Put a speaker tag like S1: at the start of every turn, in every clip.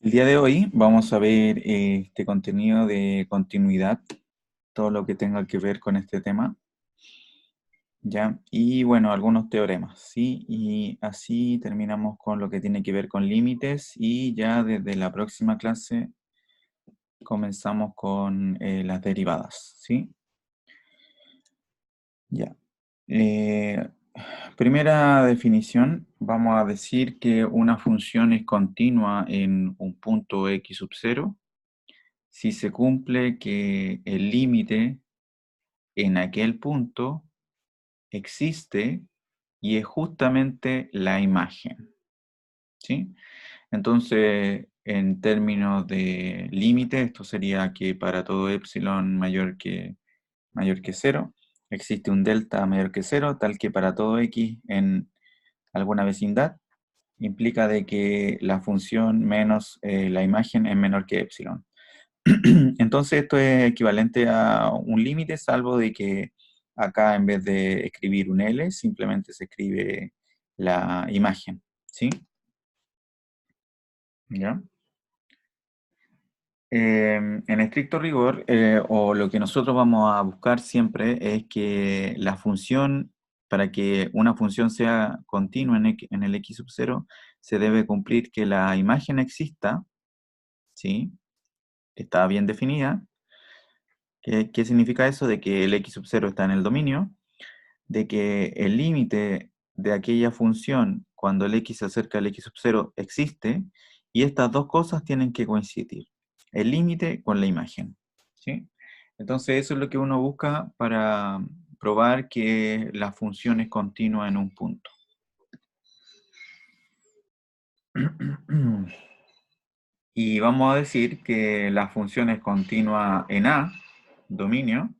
S1: El día de hoy vamos a ver este contenido de continuidad, todo lo que tenga que ver con este tema, ¿ya? Y bueno, algunos teoremas, ¿sí? Y así terminamos con lo que tiene que ver con límites y ya desde la próxima clase comenzamos con las derivadas, ¿sí? Ya. Eh, Primera definición, vamos a decir que una función es continua en un punto x sub 0 si se cumple que el límite en aquel punto existe y es justamente la imagen, ¿sí? Entonces, en términos de límite, esto sería que para todo epsilon mayor que cero, existe un delta mayor que cero, tal que para todo x en alguna vecindad, implica de que la función menos la imagen es menor que epsilon. Entonces esto es equivalente a un límite, salvo de que acá en vez de escribir un L, simplemente se escribe la imagen, ¿sí? ¿Ya? En estricto rigor, o lo que nosotros vamos a buscar siempre es que la función, para que una función sea continua en el x sub 0, se debe cumplir que la imagen exista, ¿sí? Está bien definida. ¿Qué significa eso? De que el x sub 0 está en el dominio, de que el límite de aquella función cuando el x se acerca al x sub 0 existe, y estas dos cosas tienen que coincidir, el límite con la imagen, ¿sí? Entonces eso es lo que uno busca para probar que la función es continua en un punto. Y vamos a decir que la función es continua en A, dominio,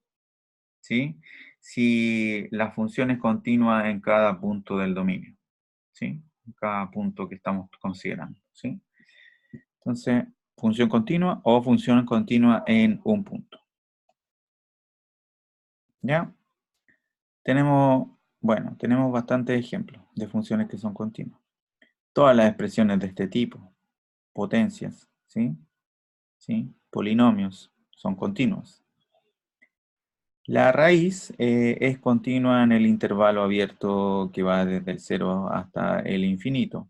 S1: ¿sí? Si la función es continua en cada punto del dominio, ¿sí? En cada punto que estamos considerando, ¿sí? Entonces, función continua o función continua en un punto. ¿Ya? Tenemos bastantes ejemplos de funciones que son continuas. Todas las expresiones de este tipo, potencias, ¿sí? ¿Sí? Polinomios, son continuos. La raíz es continua en el intervalo abierto que va desde el 0 hasta el infinito.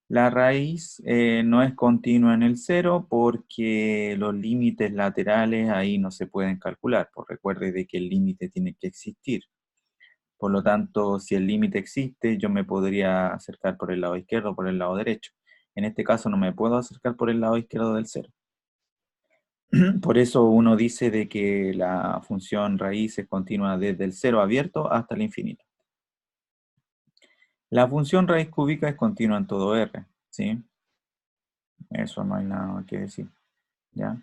S1: La raíz no es continua en el 0 porque los límites laterales ahí no se pueden calcular. Pues recuerde de que el límite tiene que existir. Por lo tanto, si el límite existe, yo me podría acercar por el lado izquierdo o por el lado derecho. En este caso no me puedo acercar por el lado izquierdo del 0. Por eso uno dice de que la función raíz es continua desde el 0 abierto hasta el infinito. La función raíz cúbica es continua en todo R, ¿sí? Eso no hay nada que decir, ¿ya?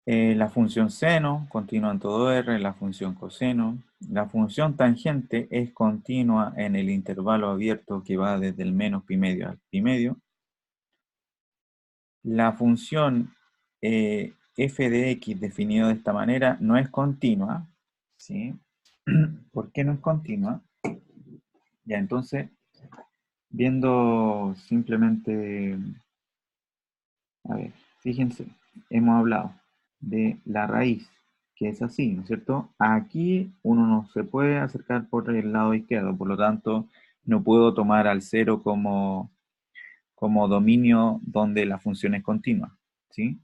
S1: La función seno, continua en todo R, la función coseno. La función tangente es continua en el intervalo abierto que va desde el menos pi medio al pi medio. La función f de x definido de esta manera no es continua, ¿sí? ¿Por qué no es continua? Ya, entonces, viendo simplemente, a ver, fíjense, hemos hablado de la raíz, que es así, ¿no es cierto? Aquí uno no se puede acercar por el lado izquierdo, por lo tanto, no puedo tomar al cero como dominio donde la función es continua, ¿sí?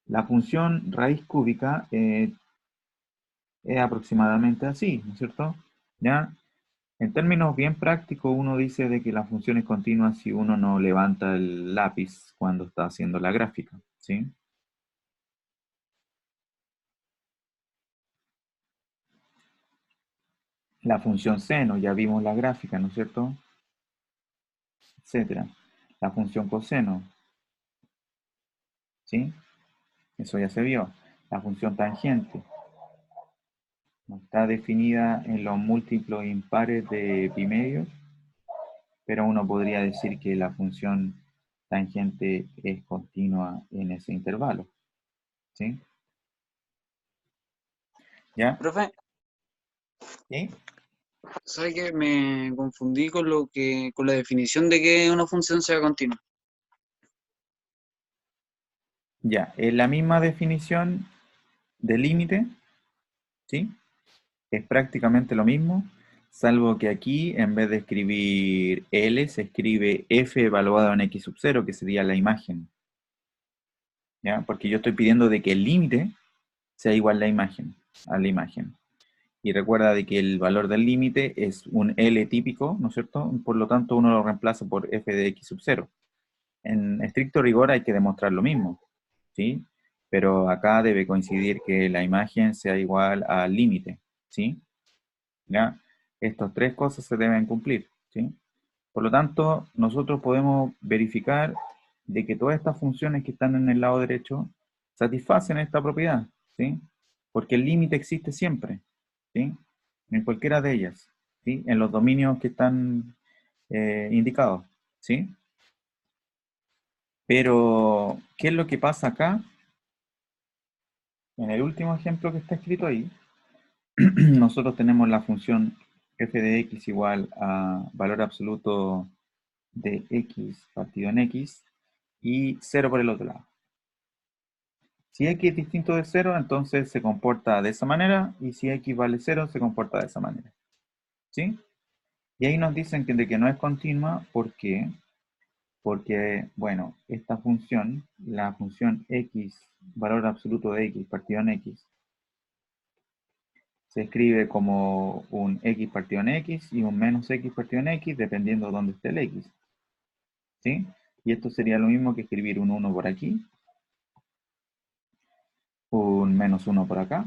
S1: La función raíz cúbica es aproximadamente así, ¿no es cierto? ¿Ya? En términos bien prácticos, uno dice de que la función es continua si uno no levanta el lápiz cuando está haciendo la gráfica, ¿sí? La función seno, ya vimos la gráfica, ¿no es cierto? Etcétera. La función coseno, ¿sí? Eso ya se vio. La función tangente no está definida en los múltiplos impares de bimedios, pero uno podría decir que la función tangente es continua en ese intervalo, ¿sí? ¿Ya?
S2: Profe,
S1: ¿Sí?
S2: ¿sabe que me confundí con con la definición de que una función sea continua?
S1: Ya, es la misma definición de límite, ¿sí? Es prácticamente lo mismo, salvo que aquí, en vez de escribir L, se escribe F evaluado en X sub 0, que sería la imagen, ¿ya? Porque yo estoy pidiendo de que el límite sea igual a la imagen. Y recuerda de que el valor del límite es un L típico, ¿no es cierto? Por lo tanto, uno lo reemplaza por F de X sub 0. En estricto rigor hay que demostrar lo mismo, ¿sí? Pero acá debe coincidir que la imagen sea igual al límite, ¿sí? ¿Ya? Estas tres cosas se deben cumplir, ¿sí? Por lo tanto, nosotros podemos verificar de que todas estas funciones que están en el lado derecho satisfacen esta propiedad, ¿sí? Porque el límite existe siempre, ¿sí? En cualquiera de ellas, ¿sí? En los dominios que están indicados, ¿sí? Pero, ¿qué es lo que pasa acá? En el último ejemplo que está escrito ahí, nosotros tenemos la función f de x igual a valor absoluto de x partido en x y 0 por el otro lado. Si x es distinto de 0, entonces se comporta de esa manera, y si x vale 0, se comporta de esa manera. ¿Sí? Y ahí nos dicen que, de que no es continua, ¿por qué? Porque, bueno, esta función, la función x, valor absoluto de x partido en x, se escribe como un x partido en x y un menos x partido en x, dependiendo de dónde esté el x. ¿Sí? Y esto sería lo mismo que escribir un 1 por aquí, un menos 1 por acá.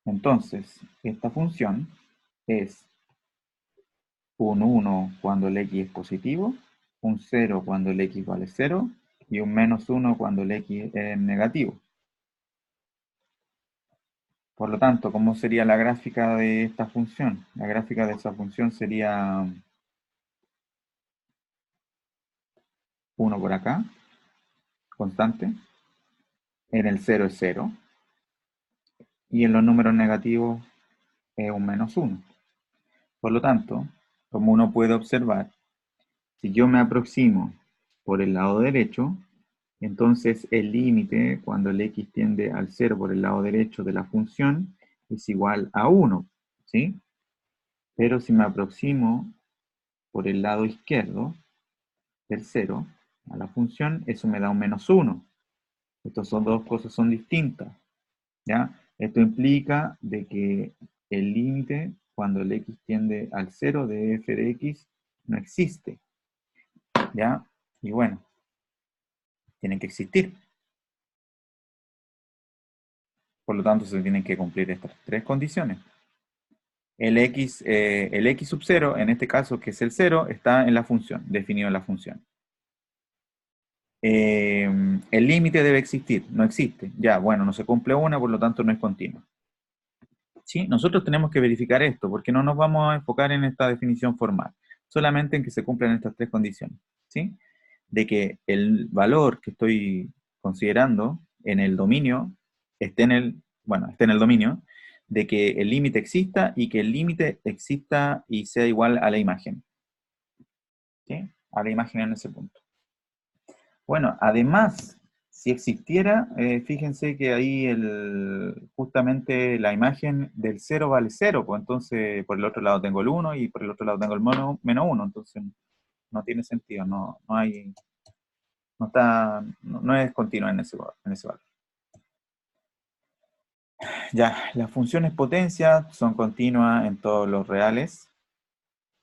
S1: Entonces, esta función es un 1 cuando el x es positivo, un 0 cuando el x vale 0 y un menos 1 cuando el x es negativo. Por lo tanto, ¿cómo sería la gráfica de esta función? La gráfica de esa función sería 1 por acá, constante. En el 0 es 0. Y en los números negativos es un menos 1. Por lo tanto, como uno puede observar, si yo me aproximo por el lado derecho, entonces el límite cuando el x tiende al 0 por el lado derecho de la función es igual a 1, ¿sí? Pero si me aproximo por el lado izquierdo del 0 a la función, eso me da un menos 1. Estas son dos cosas, son distintas, ¿ya? Esto implica de que el límite cuando el x tiende al 0 de f de x no existe, ¿ya? Y bueno, tienen que existir. Por lo tanto, se tienen que cumplir estas tres condiciones. El x sub 0, en este caso, que es el 0, está en la función, definido en la función. El límite debe existir, no existe. Ya, bueno, no se cumple una, por lo tanto no es continua. ¿Sí? Nosotros tenemos que verificar esto, porque no nos vamos a enfocar en esta definición formal, solamente en que se cumplan estas tres condiciones. ¿Sí? De que el valor que estoy considerando en el dominio esté en el, bueno, esté en el dominio, de que el límite exista y que el límite exista y sea igual a la imagen. ¿Sí? A la imagen en ese punto. Bueno, además, si existiera, fíjense que ahí justamente la imagen del 0 vale 0, pues entonces por el otro lado tengo el 1 y por el otro lado tengo el menos 1, entonces no tiene sentido, no hay, no está, no es continua en ese valor. Ya, las funciones potencia son continuas en todos los reales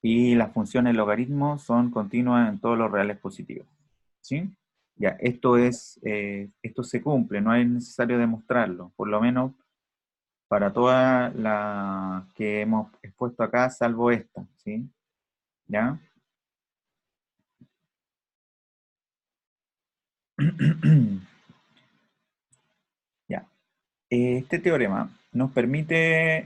S1: y las funciones logaritmo son continuas en todos los reales positivos. ¿Sí? Ya, esto se cumple, no es necesario demostrarlo, por lo menos para todas las que hemos expuesto acá, salvo esta, ¿sí? ¿Ya? Ya. Este teorema nos permite,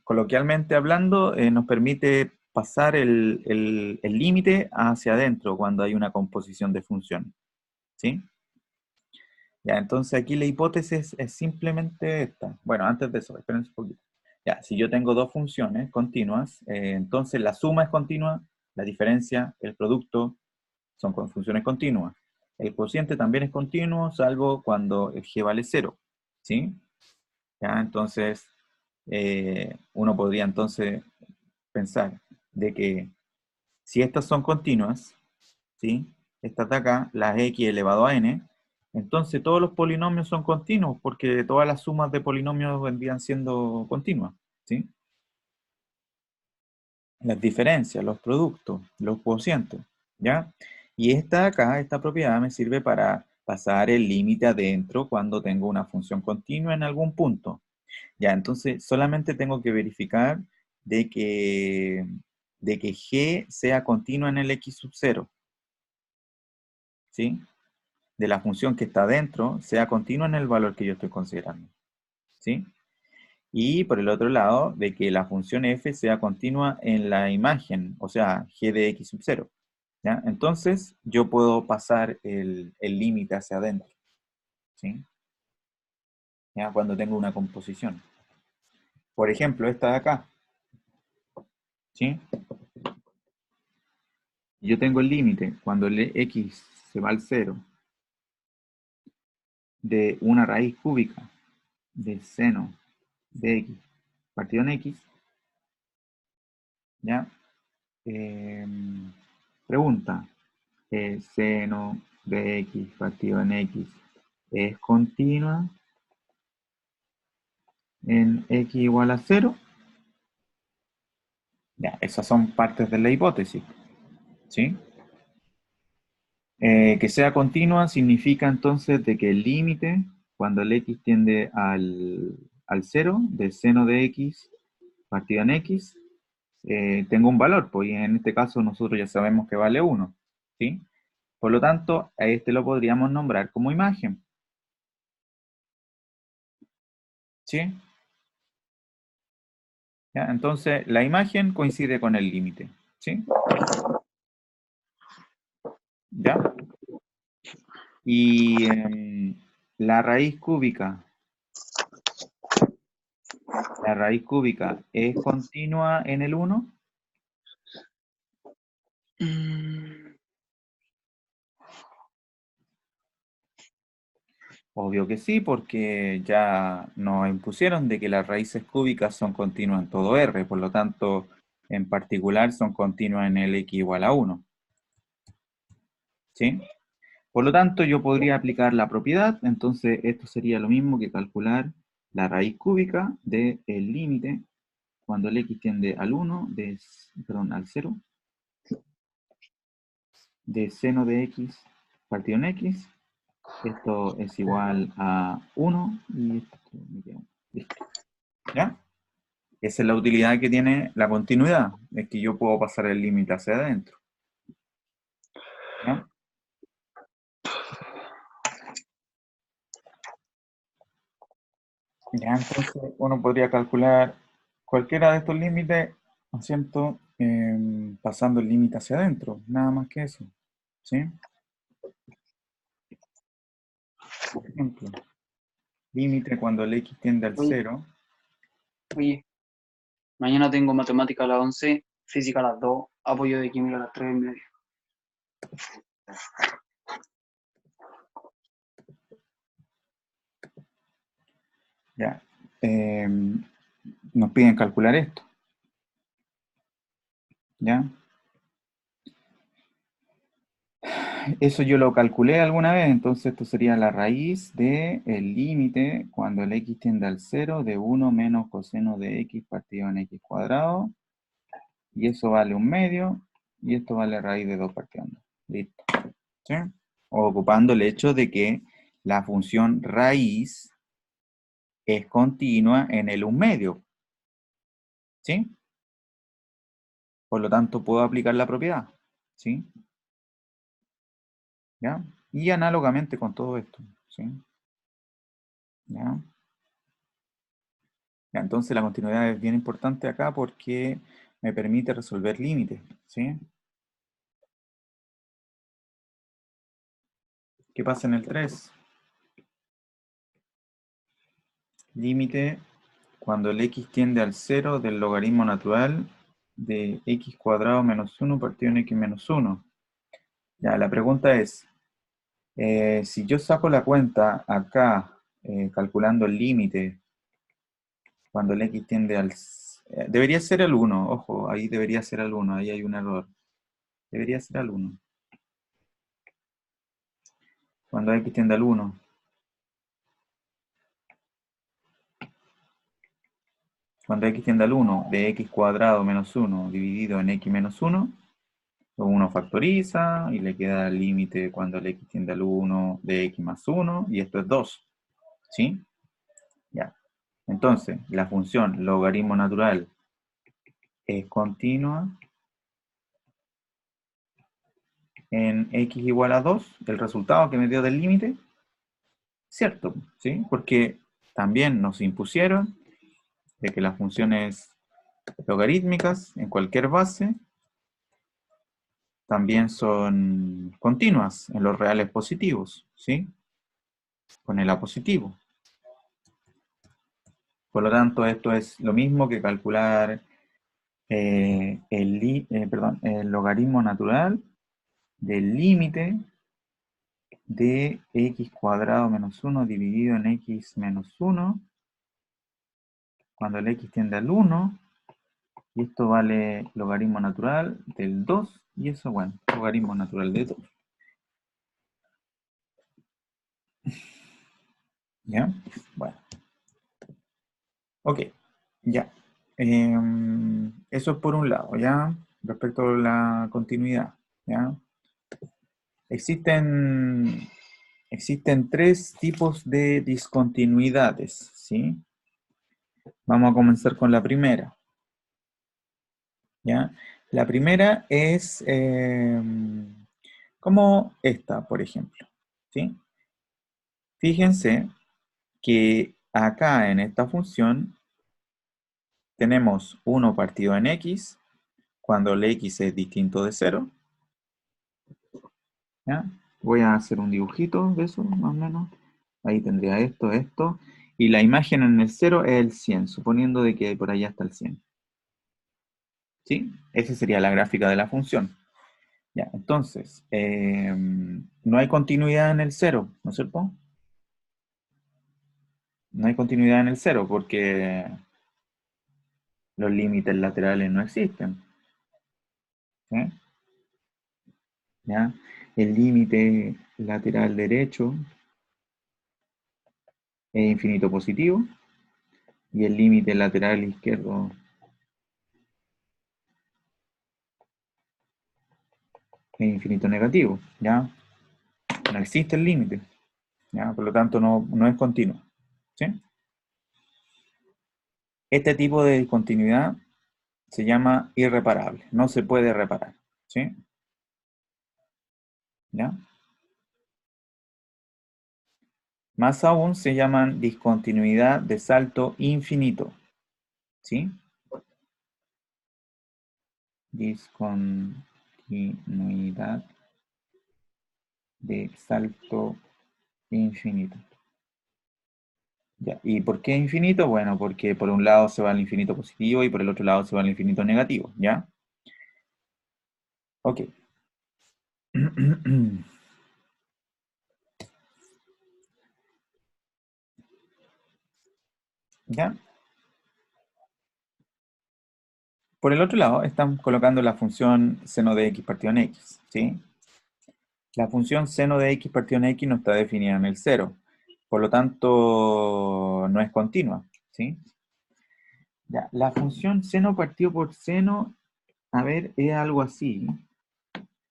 S1: coloquialmente hablando, nos permite pasar el límite hacia adentro cuando hay una composición de funciones, ¿sí? Ya, entonces aquí la hipótesis es simplemente esta. Bueno, antes de eso, espérense un poquito. Ya, si yo tengo dos funciones continuas, entonces la suma es continua, la diferencia, el producto son con funciones continuas. El cociente también es continuo, salvo cuando el g vale 0, ¿sí? ¿Ya? Entonces, uno podría entonces pensar de que si estas son continuas, ¿sí? Estas de acá, las x elevado a n, entonces todos los polinomios son continuos, porque todas las sumas de polinomios vendrían siendo continuas, ¿sí? Las diferencias, los productos, los cocientes, ¿ya? Y esta acá, esta propiedad me sirve para pasar el límite adentro cuando tengo una función continua en algún punto. Ya, entonces solamente tengo que verificar de que, g sea continua en el x sub 0, ¿sí? De la función que está adentro sea continua en el valor que yo estoy considerando, ¿sí? Y por el otro lado, de que la función f sea continua en la imagen, o sea, g de x sub 0. ¿Ya? Entonces, yo puedo pasar el límite hacia adentro, ¿sí? ¿Ya? Cuando tengo una composición. Por ejemplo, esta de acá, ¿sí? Yo tengo el límite, cuando el x se va al 0, de una raíz cúbica de seno de x partido en x, ¿ya? Pregunta, ¿el seno de x partido en x es continua en x igual a 0? Ya, esas son partes de la hipótesis, ¿sí? Que sea continua significa entonces de que el límite, cuando el x tiende al 0, del seno de x partido en x, tenga un valor, pues y en este caso nosotros ya sabemos que vale 1, ¿sí? Por lo tanto, a este lo podríamos nombrar como imagen, ¿sí? ¿Ya? Entonces, la imagen coincide con el límite, ¿sí? ¿Ya? Y la raíz cúbica es continua en el 1.
S2: Mm,
S1: Obvio que sí, porque ya nos impusieron de que las raíces cúbicas son continuas en todo R, por lo tanto, en particular son continuas en el x igual a 1, ¿sí? Por lo tanto, yo podría aplicar la propiedad, entonces esto sería lo mismo que calcular la raíz cúbica del límite cuando el x tiende al 1, perdón, al 0, de seno de x partido en x. Esto es igual a 1 y esto me queda 1. Listo. ¿Ya? Esa es la utilidad que tiene la continuidad, es que yo puedo pasar el límite hacia adentro. ¿Ya? Ya, entonces uno podría calcular cualquiera de estos límites haciendo, pasando el límite hacia adentro, nada más que eso. ¿Sí? Por ejemplo, límite cuando el x tiende al
S2: Oye,
S1: 0.
S2: oye, mañana tengo matemática a las 11, física a las 2, apoyo de química a las 3:30.
S1: Ya. Nos piden calcular esto. ¿Ya? Eso yo lo calculé alguna vez, entonces esto sería la raíz del límite cuando el x tiende al 0 de 1 menos coseno de x partido en x cuadrado, y eso vale 1/2, y esto vale raíz de 2 partido en 2. Listo. ¿Sí? Ocupando el hecho de que la función raíz es continua en el 1/2. ¿Sí? Por lo tanto, puedo aplicar la propiedad. ¿Sí? ¿Ya? Y análogamente con todo esto. ¿Sí? ¿Ya? Ya, entonces la continuidad es bien importante acá porque me permite resolver límites, ¿sí? ¿Qué pasa en el 3? Límite cuando el x tiende al 0 del logaritmo natural de x cuadrado menos 1 partido en x menos 1. Ya, la pregunta es, si yo saco la cuenta acá, calculando el límite, cuando el x tiende al... debería ser el 1, ojo, ahí debería ser el 1, ahí hay un error. Debería ser al 1. Cuando x tiende al 1. Cuando x tiende al 1, de x cuadrado menos 1 dividido en x menos 1, uno factoriza y le queda el límite cuando el x tiende al 1 de x más 1, y esto es 2. ¿Sí? Ya. Entonces, la función logaritmo natural es continua en x igual a 2, el resultado que me dio del límite, cierto, ¿sí? Porque también nos impusieron de que las funciones logarítmicas en cualquier base también son continuas en los reales positivos, ¿sí? Con el a positivo. Por lo tanto, esto es lo mismo que calcular el logaritmo natural del límite de x cuadrado menos 1 dividido en x menos 1, cuando el x tiende al 1, y esto vale logaritmo natural del 2, y eso, bueno, logaritmo natural de 2. ¿Ya? Bueno. Ok, ya. Eso es por un lado, ¿ya? Respecto a la continuidad, ¿ya? Existen tres tipos de discontinuidades, ¿sí? Vamos a comenzar con la primera, ¿ya? La primera es como esta, por ejemplo, ¿sí? Fíjense que acá en esta función tenemos 1 partido en x, cuando el x es distinto de 0, ¿ya? Voy a hacer un dibujito de eso, más o menos. Ahí tendría esto, esto. Y la imagen en el 0 es el 100, suponiendo de que por allá está el 100. ¿Sí? Esa sería la gráfica de la función. Ya, entonces, no hay continuidad en el 0, ¿no es cierto? No hay continuidad en el 0 porque los límites laterales no existen. ¿Sí? ¿Ya? El límite lateral derecho es infinito positivo y el límite lateral izquierdo es infinito negativo, ¿ya? No existe el límite, ¿ya? Por lo tanto no es continuo, ¿sí? Este tipo de discontinuidad se llama irreparable, no se puede reparar, ¿sí? ¿Ya? Más aún se llaman discontinuidad de salto infinito, ¿sí? Discontinuidad de salto infinito. Ya. ¿Y por qué infinito? Bueno, porque por un lado se va al infinito positivo y por el otro lado se va al infinito negativo, ¿ya? Ok. ¿Ya? Por el otro lado, están colocando la función seno de x partido en x, ¿sí? La función seno de x partido en x no está definida en el 0, por lo tanto no es continua, ¿sí? Ya, la función seno partido por seno, a ver, es algo así,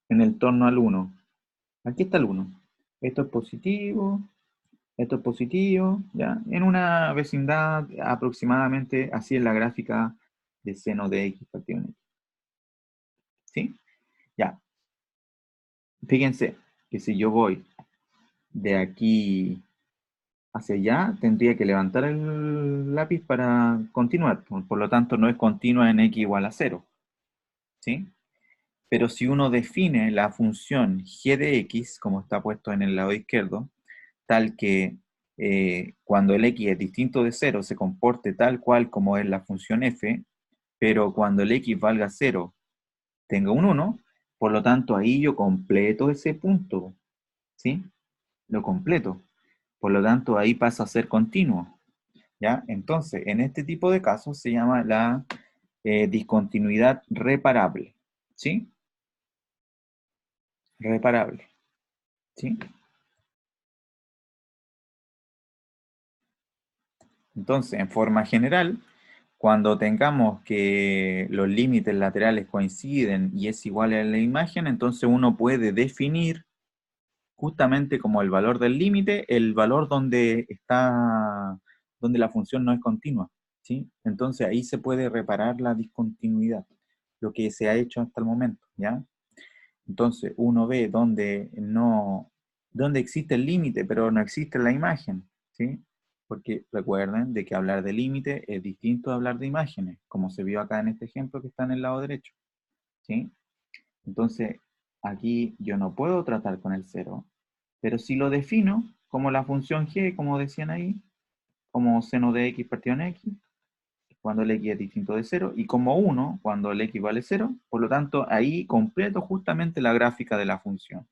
S1: en el torno al 1. Aquí está el 1. Esto es positivo, ¿ya? En una vecindad aproximadamente así es la gráfica de seno de x partido en x, ¿sí? Ya, fíjense que si yo voy de aquí hacia allá, tendría que levantar el lápiz para continuar. Por lo tanto, no es continua en x igual a 0, ¿sí? Pero si uno define la función g de x, como está puesto en el lado izquierdo, tal que cuando el x es distinto de 0 se comporte tal cual como es la función f, pero cuando el x valga 0 tenga un 1, Por lo tanto, ahí yo completo ese punto, ¿sí? Lo completo. Por lo tanto, ahí pasa a ser continuo, ¿ya? Entonces, en este tipo de casos se llama la discontinuidad reparable, ¿sí? Reparable, ¿sí? Entonces, en forma general, cuando tengamos que los límites laterales coinciden y es igual a la imagen, entonces uno puede definir justamente como el valor del límite, el valor donde está, donde la función no es continua, ¿sí? Entonces ahí se puede reparar la discontinuidad, lo que se ha hecho hasta el momento, ¿ya? Entonces uno ve donde existe el límite, pero no existe la imagen, ¿sí? Porque recuerden de que hablar de límite es distinto a hablar de imágenes, como se vio acá en este ejemplo que está en el lado derecho, ¿sí? Entonces, aquí yo no puedo tratar con el cero, pero si lo defino como la función g, como decían ahí, como seno de x partido en x, cuando el x es distinto de 0, y como 1 cuando el x vale 0, por lo tanto, ahí completo justamente la gráfica de la función.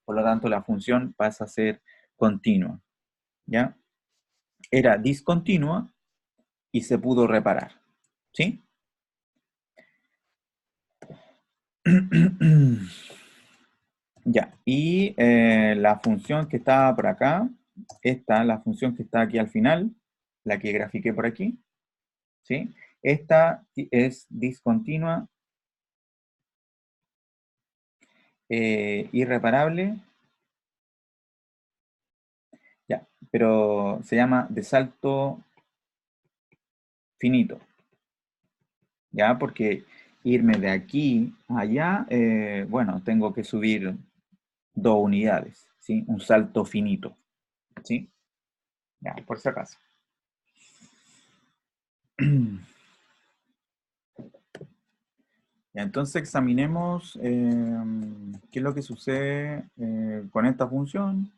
S1: Por lo tanto, la función pasa a ser continua, ¿ya? Era discontinua y se pudo reparar, ¿sí? Ya, y la función que está por acá, la función que está aquí al final, la que grafiqué por aquí, ¿sí? Esta es discontinua, irreparable, ya, pero se llama de salto finito, ¿ya? Porque irme de aquí a allá, bueno, tengo que subir 2 unidades, ¿sí? Un salto finito, ¿sí? Ya, por si acaso. Ya, entonces examinemos qué es lo que sucede con esta función.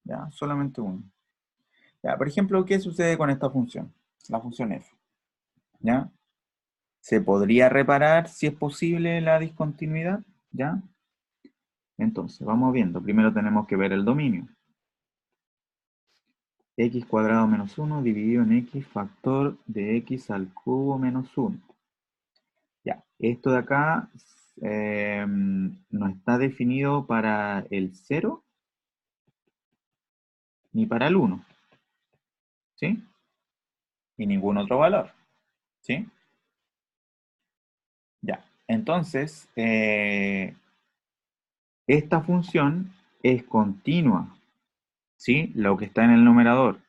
S1: Ya, solamente uno. Ya, por ejemplo, ¿qué sucede con esta función? La función f. ¿Ya? ¿Se podría reparar si es posible la discontinuidad? ¿Ya? Entonces, vamos viendo. Primero tenemos que ver el dominio. X cuadrado menos 1 dividido en x factor de x al cubo menos 1. Ya, esto de acá no está definido para el 0 ni para el 1, ¿sí? Y ningún otro valor, ¿sí? Ya, entonces, esta función es continua, ¿sí? Lo que está en el numerador,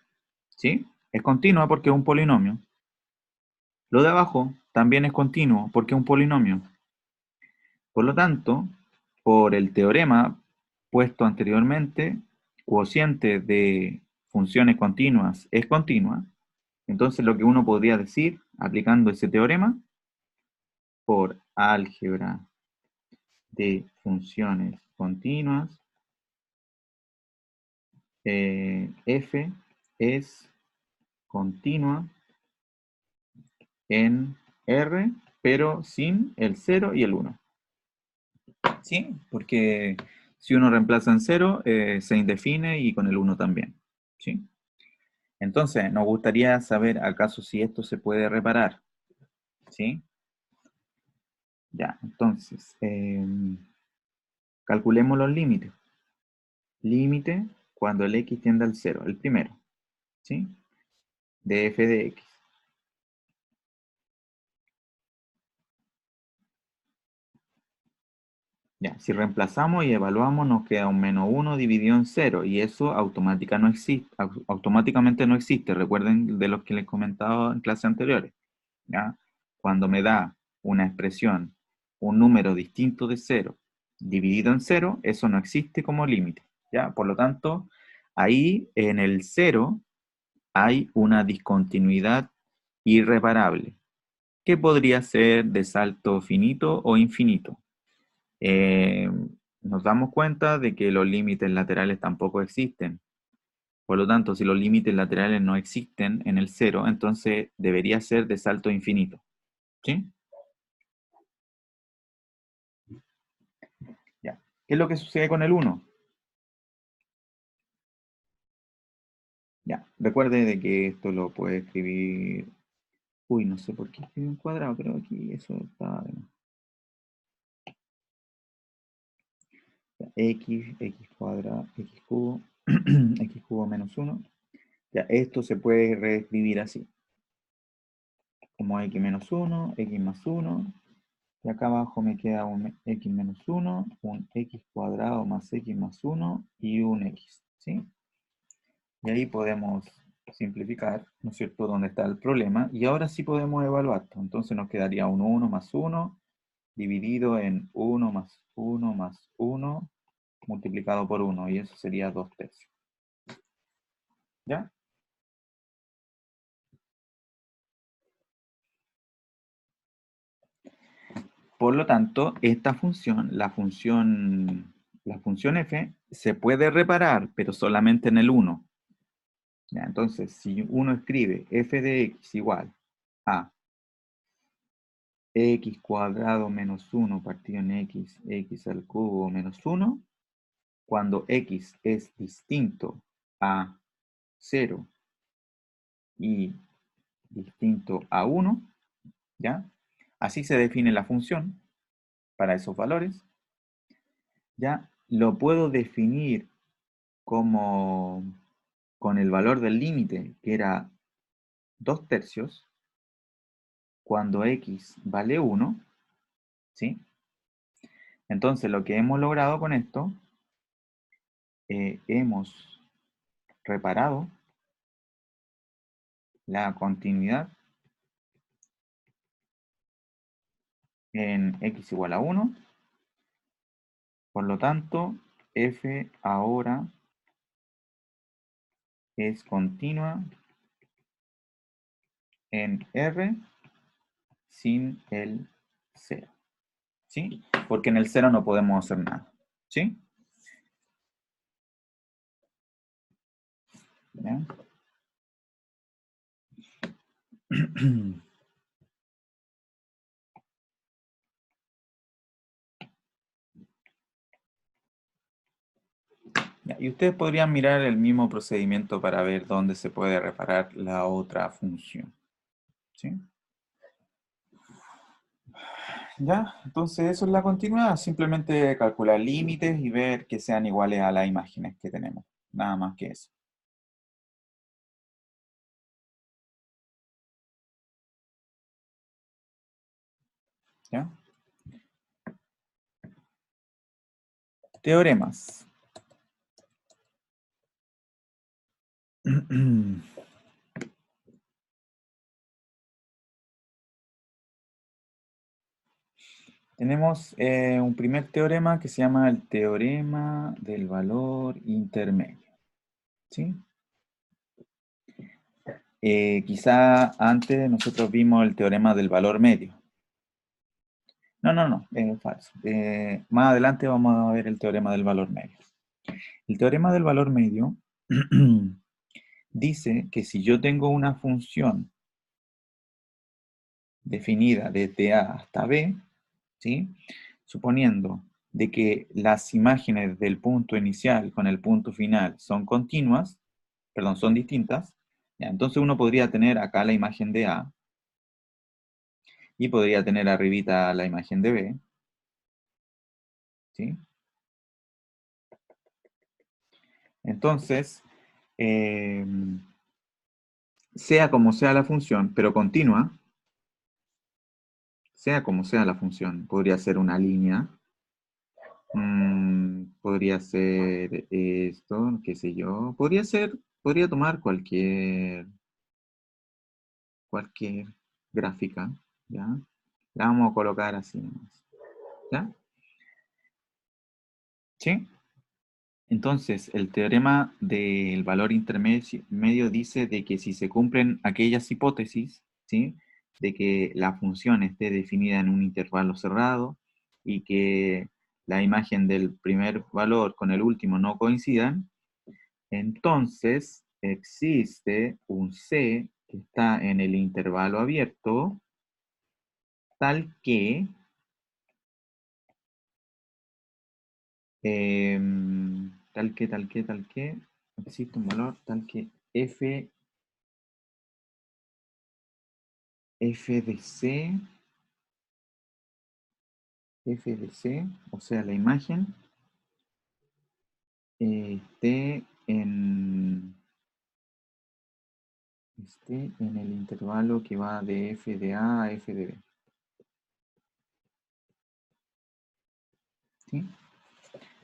S1: ¿sí? Es continua porque es un polinomio. Lo de abajo también es continuo porque es un polinomio. Por lo tanto, por el teorema puesto anteriormente, cociente de funciones continuas es continua. Entonces, lo que uno podría decir, aplicando ese teorema, por álgebra de funciones continuas, f es continua en R, pero sin el 0 y el 1. ¿Sí? Porque si uno reemplaza en 0, se indefine y con el 1 también. ¿Sí? Entonces, nos gustaría saber acaso si esto se puede reparar. ¿Sí? Ya, entonces, calculemos los límites. Límite cuando el x tiende al 0, el primero. ¿Sí? De f de x. Ya, si reemplazamos y evaluamos, nos queda un menos 1 dividido en 0, y eso automáticamente no existe. Recuerden de los que les comentaba en clases anteriores. ¿Ya? Cuando me da una expresión, un número distinto de 0, dividido en 0, eso no existe como límite. ¿Ya? Por lo tanto, ahí en el 0 hay una discontinuidad irreparable, que podría ser de salto finito o infinito. Eh, Nos damos cuenta de que los límites laterales tampoco existen. Por lo tanto, si los límites laterales no existen en el 0, entonces debería ser de salto infinito. ¿Sí? ¿Qué es lo que sucede con el 1? Ya, recuerde de que esto lo puede escribir... Uy, no sé por qué escribí un cuadrado, pero aquí eso está... X cuadrado, X cubo, X cubo menos 1. Ya, esto se puede reescribir así. Como X menos 1, X más 1. Y acá abajo me queda un X menos 1, un X cuadrado más X más 1 y un X, ¿sí? Y ahí podemos simplificar, ¿no es cierto?, dónde está el problema. Y ahora sí podemos evaluarlo. Entonces nos quedaría un 1 más 1 dividido en 1 más 1 más 1 multiplicado por 1. Y eso sería 2/3. ¿Ya? Por lo tanto, esta función, la función f, se puede reparar, pero solamente en el 1. ¿Ya? Entonces, si uno escribe f de x igual a x cuadrado menos 1 partido en x, x al cubo menos 1, cuando x es distinto a 0 y distinto a 1, ¿ya? Así se define la función para esos valores. ¿Ya? Lo puedo definir como con el valor del límite, que era 2/3, cuando x vale 1, ¿sí? Entonces, lo que hemos logrado con esto, hemos reparado la continuidad en x igual a 1. Por lo tanto, f ahora es continua en R sin el 0. ¿Sí? Porque en el 0 no podemos hacer nada. ¿Sí? ¿Ya? Y ustedes podrían mirar el mismo procedimiento para ver dónde se puede reparar la otra función. ¿Sí? ¿Ya? Entonces eso es la continuidad. Simplemente calcular límites y ver que sean iguales a las imágenes que tenemos. Nada más que eso. ¿Ya? Teoremas. Tenemos un primer teorema que se llama el teorema del valor intermedio. ¿Sí? Quizá antes nosotros vimos el teorema del valor medio. No, es falso. Más adelante vamos a ver el teorema del valor medio. El teorema del valor medio dice que si yo tengo una función definida desde A hasta B, ¿sí? Suponiendo de que las imágenes del punto inicial con el punto final son continuas, perdón, son distintas, ya, entonces uno podría tener acá la imagen de A y podría tener arribita la imagen de B, ¿sí? Entonces, sea como sea la función, pero continua, sea como sea la función, podría ser una línea, podría ser esto, qué sé yo, podría tomar cualquier gráfica, ¿ya? La vamos a colocar así nomás, ¿ya? ¿Sí? Entonces, el teorema del valor intermedio dice de que si se cumplen aquellas hipótesis, ¿sí?, de que la función esté definida en un intervalo cerrado y que la imagen del primer valor con el último no coincidan, entonces existe un C que está en el intervalo abierto, tal que tal que, existe un valor tal que f de c, o sea, la imagen, esté en el intervalo que va de f de a a f de b. ¿Sí?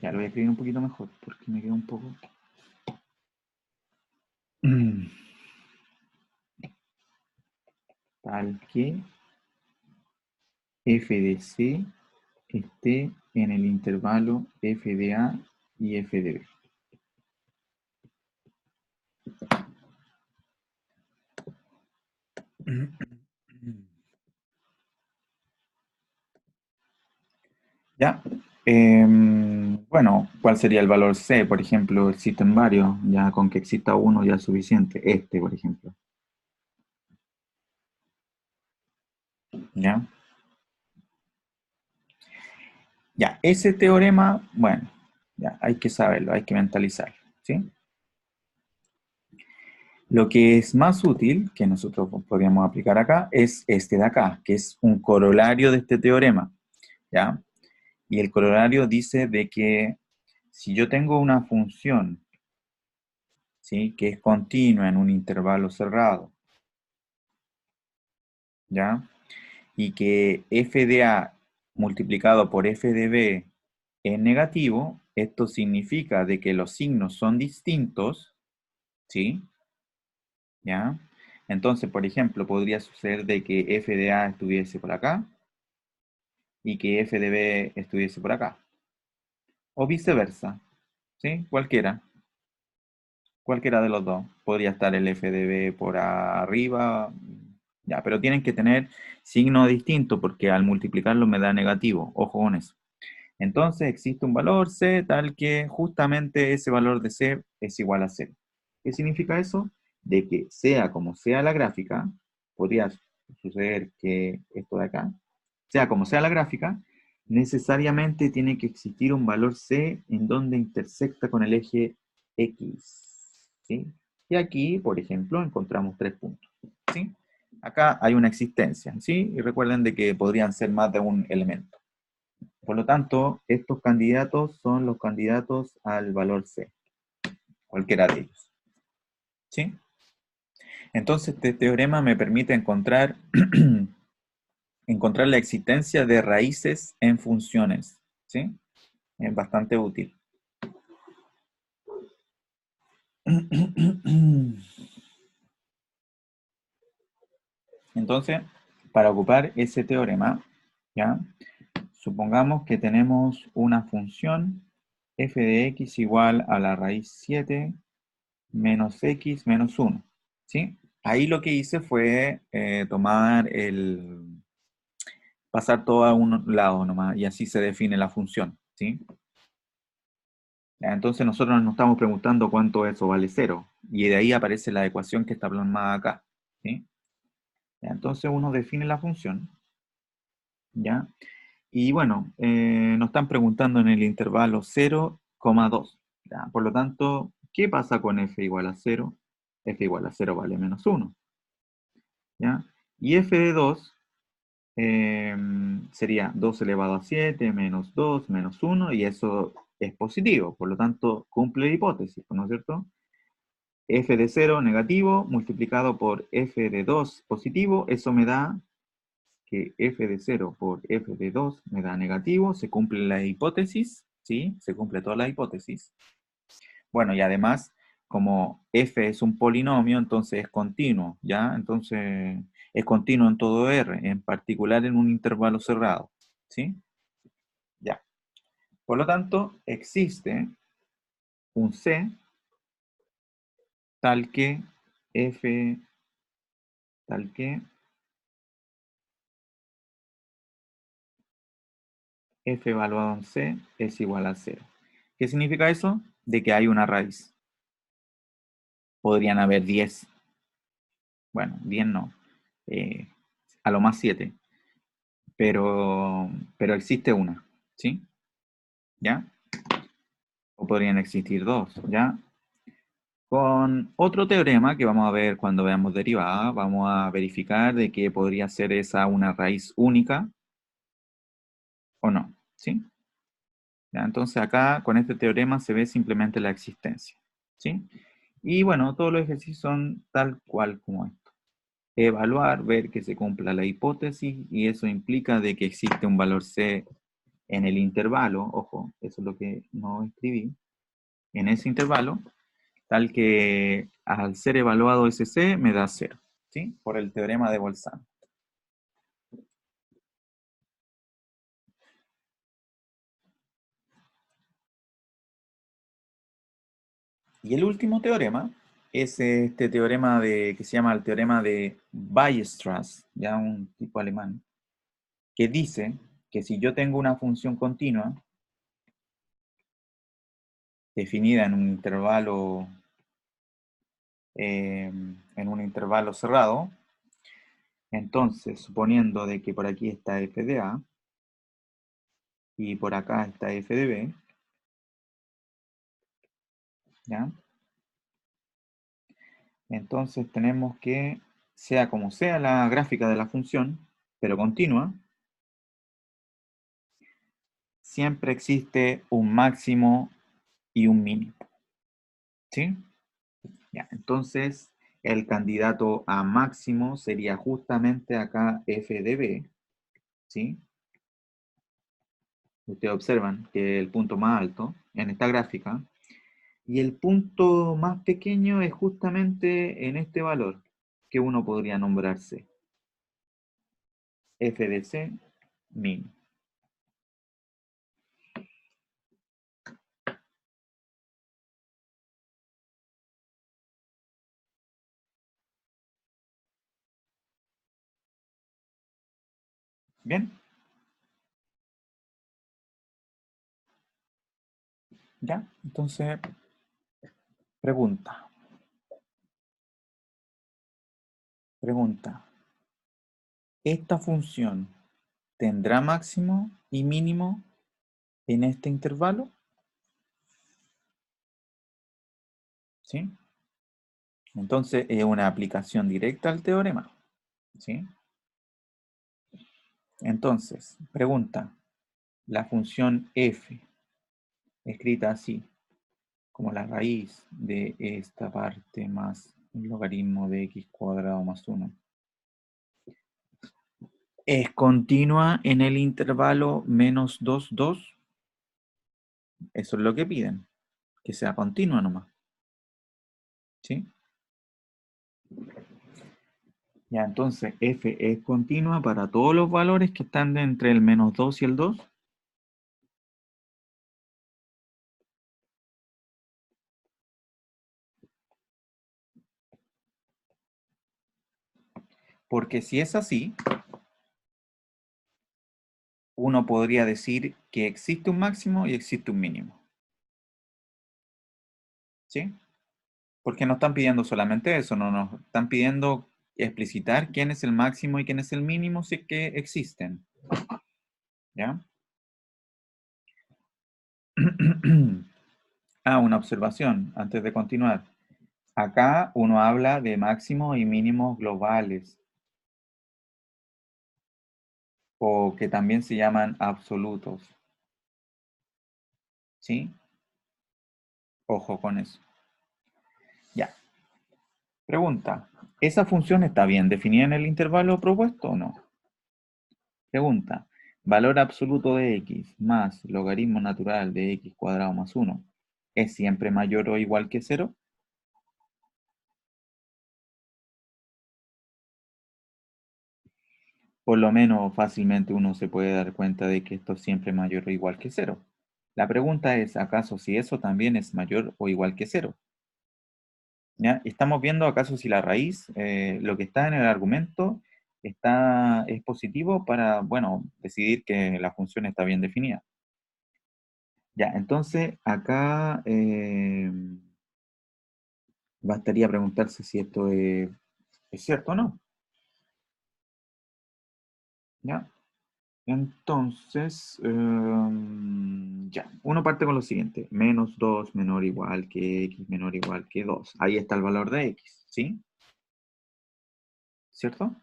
S1: Ya lo voy a escribir un poquito mejor porque me queda un poco. Tal que f de c esté en el intervalo f de a y f de b. ¿Ya? Bueno, ¿cuál sería el valor C? Por ejemplo, existen varios, ya con que exista uno ya es suficiente. Este, por ejemplo. ¿Ya? Ya, ese teorema, bueno, ya hay que saberlo, hay que mentalizarlo, ¿sí? Lo que es más útil, que nosotros podríamos aplicar acá, es este de acá, que es un corolario de este teorema, ¿ya? Y el corolario dice de que si yo tengo una función, ¿sí?, que es continua en un intervalo cerrado, ¿ya? Y que f de a multiplicado por f de b es negativo, esto significa de que los signos son distintos, ¿sí? ¿Ya? Entonces, por ejemplo, podría suceder de que f de a estuviese por acá y que f de b estuviese por acá. O viceversa, ¿sí? Cualquiera de los dos. Podría estar el f de b por arriba, ya, pero tienen que tener signo distinto porque al multiplicarlo me da negativo. Ojo con eso. Entonces existe un valor C tal que justamente ese valor de C es igual a 0. ¿Qué significa eso? De que sea como sea la gráfica, podría suceder que esto de acá, sea como sea la gráfica, necesariamente tiene que existir un valor C en donde intersecta con el eje X. ¿Sí? Y aquí, por ejemplo, encontramos 3 puntos. ¿Sí? Acá hay una existencia, ¿sí? Y recuerden de que podrían ser más de un elemento. Por lo tanto, estos candidatos son los candidatos al valor C, cualquiera de ellos. ¿Sí? Entonces, este teorema me permite encontrar, encontrar la existencia de raíces en funciones. ¿Sí? Es bastante útil. Entonces, para ocupar ese teorema, ¿ya? Supongamos que tenemos una función f de x igual a la raíz 7 menos x menos 1. ¿Sí? Ahí lo que hice fue pasar todo a un lado nomás, y así se define la función, ¿sí? Ya, entonces nosotros nos estamos preguntando cuánto eso vale 0, y de ahí aparece la ecuación que está plasmada acá, ¿sí? Ya, entonces uno define la función, ¿ya? Y bueno, nos están preguntando en el intervalo 0,2. ¿Ya? Por lo tanto, ¿qué pasa con f igual a 0? F igual a 0 vale menos 1. ¿Ya? Y f de 2 sería 2 elevado a 7 menos 2 menos 1, y eso es positivo, por lo tanto cumple la hipótesis, ¿no es cierto? F de 0 negativo multiplicado por f de 2 positivo, eso me da que f de 0 por f de 2 me da negativo, se cumple la hipótesis, ¿sí? Se cumple toda la hipótesis. Bueno, y además, como f es un polinomio, entonces es continuo, ¿ya? Entonces es continuo en todo R, en particular en un intervalo cerrado, ¿sí? Ya. Por lo tanto, existe un C tal que f, tal que f evaluado en C es igual a 0. ¿Qué significa eso? De que hay una raíz. Podrían haber 10. Bueno, 10 no. A lo más 7. Pero existe una, ¿sí? ¿Ya? O podrían existir dos, ¿ya? Con otro teorema que vamos a ver cuando veamos derivada, vamos a verificar de que podría ser esa una raíz única o no, ¿sí? ¿Ya? Entonces acá con este teorema se ve simplemente la existencia, ¿sí? Y bueno, todos los ejercicios son tal cual como esto. Evaluar, ver que se cumpla la hipótesis y eso implica de que existe un valor C en el intervalo, ojo, eso es lo que no escribí, en ese intervalo, tal que al ser evaluado ese C me da 0, ¿sí? Por el teorema de Bolzano. Y el último teorema es este teorema que se llama el teorema de Weierstrass, ya un tipo alemán, que dice que si yo tengo una función continua definida en un intervalo cerrado, entonces suponiendo de que por aquí está f de a y por acá está f de b, ¿ya? Entonces tenemos que, sea como sea la gráfica de la función, pero continua, siempre existe un máximo y un mínimo, ¿sí? Ya, entonces el candidato a máximo sería justamente acá f de b, ¿sí? Ustedes observan que el punto más alto en esta gráfica y el punto más pequeño es justamente en este valor que uno podría nombrarse f de c min. ¿Bien? ¿Ya? Entonces, pregunta. Pregunta. ¿Esta función tendrá máximo y mínimo en este intervalo? ¿Sí? Entonces es una aplicación directa al teorema. ¿Sí? Entonces, pregunta. La función f, escrita así, como la raíz de esta parte más el logaritmo de x cuadrado más 1, ¿es continua en el intervalo menos 2, 2? Eso es lo que piden, que sea continua nomás. ¿Sí? Ya, entonces f es continua para todos los valores que están entre el menos 2 y el 2. Porque si es así, uno podría decir que existe un máximo y existe un mínimo. ¿Sí? Porque no están pidiendo solamente eso, no nos están pidiendo explicitar quién es el máximo y quién es el mínimo si es que existen. ¿Ya? Una observación antes de continuar. Acá uno habla de máximos y mínimos globales, o que también se llaman absolutos. ¿Sí? Ojo con eso. Ya. Pregunta. ¿Esa función está bien definida en el intervalo propuesto o no? Pregunta. Valor absoluto de x más logaritmo natural de x cuadrado más 1 ¿es siempre mayor o igual que 0? Por lo menos fácilmente uno se puede dar cuenta de que esto es siempre mayor o igual que 0. La pregunta es, ¿acaso si eso también es mayor o igual que 0? ¿Ya? Estamos viendo acaso si la raíz, lo que está en el argumento, es positivo para, bueno, decidir que la función está bien definida. Ya, entonces acá bastaría preguntarse si esto es cierto o no. ¿Ya? Entonces, Ya, uno parte con lo siguiente. Menos 2 menor o igual que x menor o igual que 2. Ahí está el valor de x, ¿sí? ¿Cierto?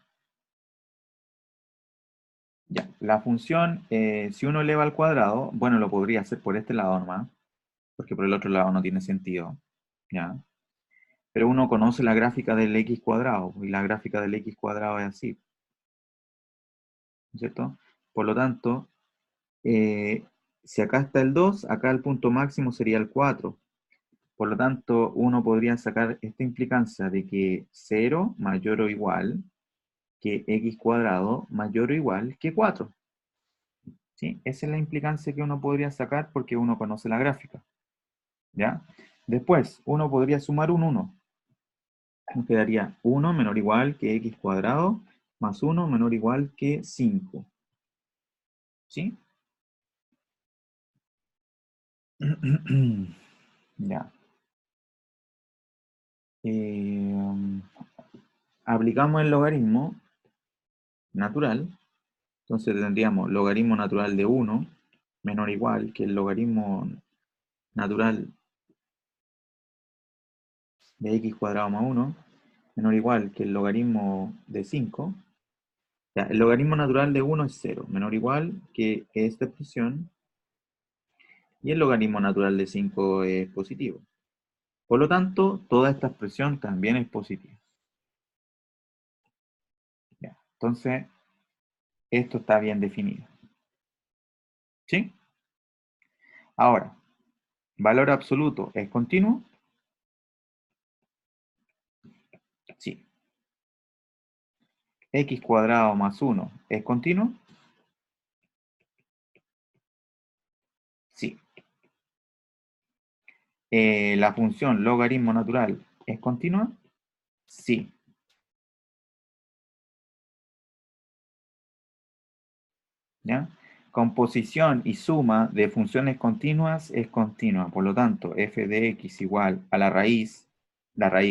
S1: Ya, la función, si uno eleva al cuadrado, bueno, lo podría hacer por este lado nomás, porque por el otro lado no tiene sentido, ¿ya? Pero uno conoce la gráfica del x cuadrado, y la gráfica del x cuadrado es así, ¿cierto? Por lo tanto, si acá está el 2, acá el punto máximo sería el 4. Por lo tanto, uno podría sacar esta implicancia de que 0 mayor o igual que x cuadrado mayor o igual que 4. ¿Sí? Esa es la implicancia que uno podría sacar porque uno conoce la gráfica. ¿Ya? Después, uno podría sumar un 1. Nos quedaría 1 menor o igual que x cuadrado más 1 menor o igual que 5. ¿Sí? Ya. Aplicamos el logaritmo natural. Entonces tendríamos logaritmo natural de 1 menor o igual que el logaritmo natural de x cuadrado más 1 menor o igual que el logaritmo de 5. Ya, el logaritmo natural de 1 es 0, menor o igual que esta expresión, y el logaritmo natural de 5 es positivo. Por lo tanto, toda esta expresión también es positiva. Ya, entonces, esto está bien definido. ¿Sí? Ahora, ¿valor absoluto es continuo? Sí. ¿X cuadrado más 1 es continuo? Sí. ¿La función logaritmo natural es continua? Sí. ¿Ya? Composición y suma de funciones continuas es continua. Por lo tanto, f de x igual a la raíz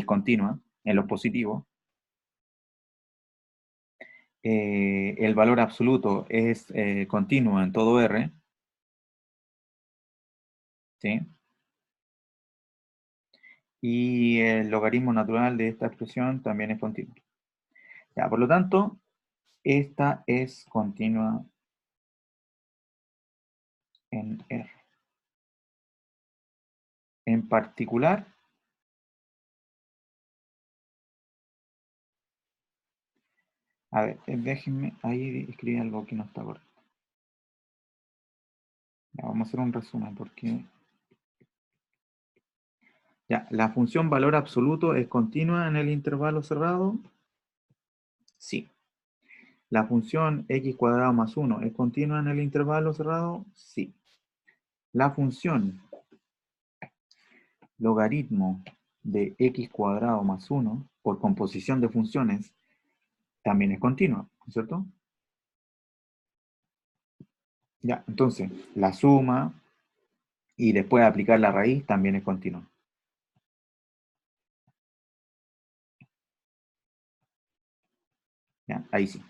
S1: continua, en los positivos. El valor absoluto es continuo en todo R. ¿Sí? Y el logaritmo natural de esta expresión también es continuo. Ya, por lo tanto, esta es continua en R. En particular, a ver, déjenme ahí escribir algo que no está correcto. Ya, vamos a hacer un resumen porque... Ya, ¿la función valor absoluto es continua en el intervalo cerrado? Sí. ¿La función x cuadrado más 1 es continua en el intervalo cerrado? Sí. ¿La función logaritmo de x cuadrado más 1 por composición de funciones también es continua, ¿cierto? Ya, entonces, la suma y después aplicar la raíz también es continua. Ya, ahí sí.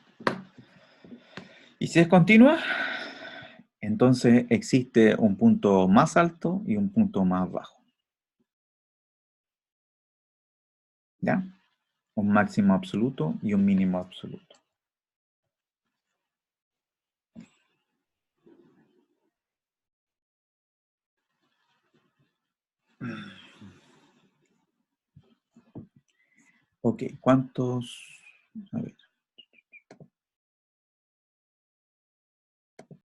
S1: Y si es continua, entonces existe un punto más alto y un punto más bajo. ¿Ya? Un máximo absoluto y un mínimo absoluto. Ok, ¿cuántos? A ver.